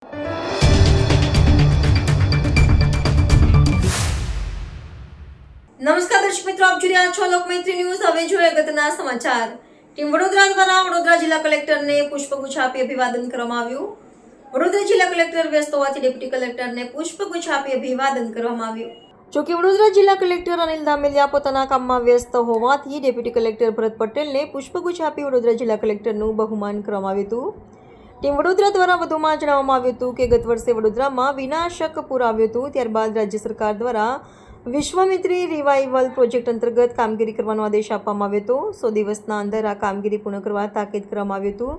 નમસ્કાર દર્શક મિત્રો, આપ જોઈ રહ્યા છો લોકમૈત્રી ન્યૂઝ। હવે જોઈએ અગત્યના સમાચાર। ટીમ વડોદરા દ્વારા વડોદરા જિલ્લા કલેક્ટરને પુષ્પગુચ્છ આપી અભિવાદન કરવામાં આવ્યું। વડોદરા જિલ્લા કલેક્ટર વ્યસ્ત હોવાથી ડેપ્યુટી કલેક્ટરને પુષ્પગુચ્છ આપી અભિવાદન કરવામાં આવ્યું। જોકે વડોદરા જિલ્લા કલેક્ટર અનિલ ધામેલિયા પોતાના કામમાં વ્યસ્ત હોવાથી ડેપ્યુટી કલેક્ટર ભરત પટેલને પુષ્પગુચ્છ આપી વડોદરા જિલ્લા કલેક્ટરનું બહુમાન કરવામાં આવ્યું હતું। ટીમ વડોદરા દ્વારા વધુમાં જણાવવામાં આવ્યું હતું કે ગત વર્ષે વડોદરામાં વિનાશક પૂર આવ્યું હતું, ત્યારબાદ રાજ્ય સરકાર દ્વારા વિશ્વામિત્રી રિવાઇવલ પ્રોજેક્ટ અંતર્ગત કામગીરી કરવાનો આદેશ આપવામાં આવ્યો હતો। 100 દિવસના અંદર આ કામગીરી પૂર્ણ કરવા તાકીદ કરવામાં આવ્યું હતું।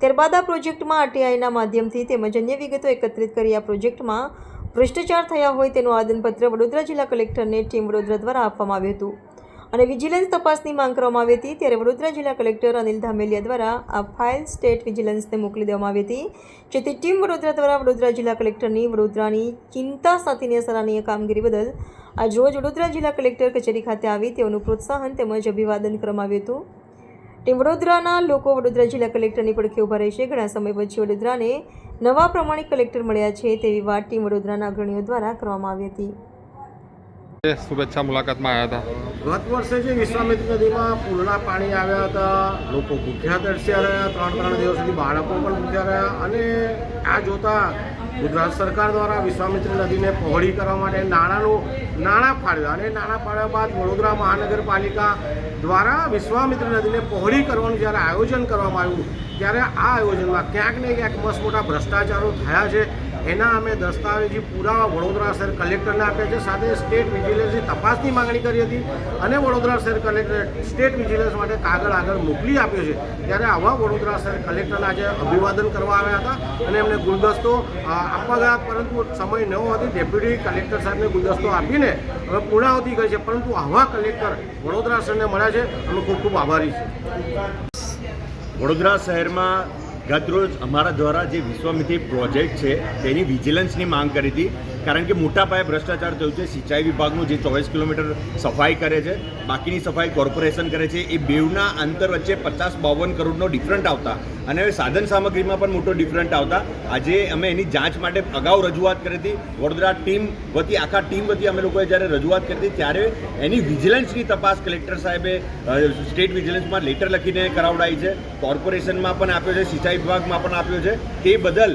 ત્યારબાદ આ પ્રોજેક્ટમાં આરટીઆઈના માધ્યમથી તેમજ અન્ય વિગતો એકત્રિત કરી આ પ્રોજેક્ટમાં ભ્રષ્ટાચાર થયા હોય તેનું આવેદનપત્ર વડોદરા જિલ્લા કલેક્ટરને ટીમ વડોદરા દ્વારા આપવામાં આવ્યું હતું અને વિજિલન્સ તપાસની માંગ કરવામાં આવી હતી। ત્યારે વડોદરા જિલ્લા કલેક્ટર અનિલ ધામેલિયા દ્વારા આ ફાઇલ સ્ટેટ વિજિલન્સને મોકલી દેવામાં આવી હતી, જેથી ટીમ વડોદરા દ્વારા વડોદરા જિલ્લા કલેક્ટરની વડોદરાની ચિંતા સાથેની સરાહનીય કામગીરી બદલ આજ રોજ વડોદરા જિલ્લા કલેક્ટર કચેરી ખાતે આવી તેઓનું પ્રોત્સાહન તેમજ અભિવાદન કરવામાં આવ્યું હતું। ટીમ વડોદરાના લોકો વડોદરા જિલ્લા કલેક્ટરની પડખે ઊભા રહેશે। ઘણા સમય પછી વડોદરાને નવા પ્રમાણિક કલેક્ટર મળ્યા છે તેવી વાત ટીમ વડોદરાના અગ્રણીઓ દ્વારા કરવામાં આવી હતી। શુભેચ્છા મુલાકાતમાં આવ્યા હતા। ગત વર્ષે જે વિશ્વામિત્રી નદીમાં પૂરના પાણી આવ્યા હતા, લોકો ભૂખ્યા તરસ્યા રહ્યા, 3 દિવસ સુધી બાળકો પણ ભૂખ્યા રહ્યા અને આ જોતા ગુજરાત સરકાર દ્વારા વિશ્વામિત્રી નદીને પહોળી કરવા માટે નાણાં ફાળવ્યા અને નાણાં ફાળવ્યા બાદ વડોદરા મહાનગરપાલિકા દ્વારા વિશ્વામિત્રી નદીને પહોળી કરવાનું જ્યારે આયોજન કરવામાં આવ્યું ત્યારે આ આયોજનમાં ક્યાંક ને ક્યાંક મસ્ત મોટા ભ્રષ્ટાચારો થયા છે। એના અમે દસ્તાવેજી પુરાવા વડોદરા શહેર કલેક્ટરને આપ્યા છે, સાથે સ્ટેટ વિજિલન્સની તપાસની માંગણી કરી હતી અને વડોદરા શહેર કલેક્ટરે સ્ટેટ વિજિલન્સ માટે આગળ મોકલી આપ્યો છે। ત્યારે આવા વડોદરા શહેર કલેક્ટરને આજે અભિવાદન કરવા આવ્યા હતા અને એમને ગુલદસ્તો આપવા ગયા, પરંતુ સમય ન હોવાથી ડેપ્યુટી કલેક્ટર સાહેબને ગુલદસ્તો આપીને હવે પૂર્ણાહુતિ કરી છે, પરંતુ આવા કલેક્ટર વડોદરા શહેરને મળ્યા છે, અમે ખૂબ ખૂબ આભારી છીએ। વડોદરા શહેરમાં ગતરોજ અમારા દ્વારા જે વિશ્વામિત્રી પ્રોજેક્ટ છે તેની વિજિલન્સની માંગ કરી હતી, કારણ કે મોટા પાયે ભ્રષ્ટાચાર થયું છે। સિંચાઈ વિભાગનું જે 24 કિલોમીટર સફાઈ કરે છે, બાકીની સફાઈ કોર્પોરેશન કરે છે, એ બેવના અંતર વચ્ચે 50-52 કરોડનો ડિફરન્ટ આવતા અને સાધન સામગ્રીમાં પણ મોટો ડિફરન્ટ આવતા આજે અમે એની જાંચ માટે અગાઉ રજૂઆત કરી હતી। વડોદરા આખા ટીમ વતી અમે લોકોએ જ્યારે રજૂઆત કરી હતી ત્યારે એની વિજિલન્સની તપાસ કલેક્ટર સાહેબે સ્ટેટ વિજિલન્સમાં લેટર લખીને કરાવડાવી છે, કોર્પોરેશનમાં પણ આપ્યો છે, સિંચાઈ વિભાગમાં પણ આપ્યો છે। તે બદલ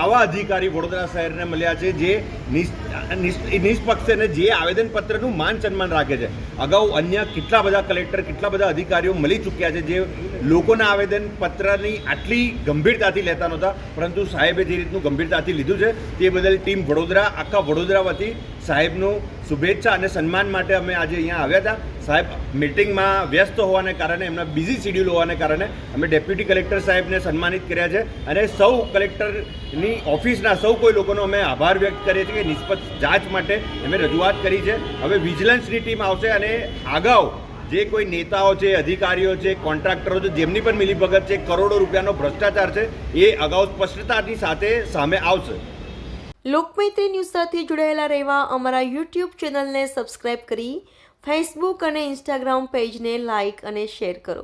આવા અધિકારી વડોદરા શહેરને મળ્યા છે જે નિષ્પક્ષ અને જે આવેદનપત્રનું માન સન્માન રાખે છે। અગાઉ અન્ય કેટલા બધા કલેક્ટર, કેટલા બધા અધિકારીઓ મળી ચૂક્યા છે જે લોકોના આવેદનપત્રની આટલી ગંભીરતાથી લેતા નહોતા, પરંતુ સાહેબે જે રીતનું ગંભીરતાથી લીધું છે તે બદલ ટીમ વડોદરા, આખા વડોદરા વતી સાહેબનું શુભેચ્છા અને સન્માન માટે અમે આજે અહીંયા આવ્યા હતા। સાહેબ મિટિંગમાં વ્યસ્ત હોવાને કારણે, એમના બિઝી શિડ્યુલ હોવાને કારણે અમે ડેપ્યુટી કલેક્ટર સાહેબને સન્માનિત કર્યા છે અને સૌ કલેક્ટરની ઓફિસના સૌ કોઈ લોકોનો અમે આભાર વ્યક્ત કરીએ છીએ કે નિષ્પક્ષ જાંચ માટે અમે રજૂઆત કરી છે। હવે વિજિલન્સની ટીમ આવશે અને અગાઉ જે કોઈ નેતાઓ છે, અધિકારીઓ છે, કોન્ટ્રાક્ટરો છે, જેમની પણ મિલીભગત છે, કરોડો રૂપિયાનો ભ્રષ્ટાચાર છે, એ અગાઉ સ્પષ્ટતાની સાથે સામે આવશે। લોકમૈત્રી ન્યૂઝ સાથે જોડાયેલા રહેવા અમારા યુટ્યુબ ચેનલને સબસ્ક્રાઇબ કરી ફેસબુક અને ઇન્સ્ટાગ્રામ પેજને લાઇક અને શેર કરો।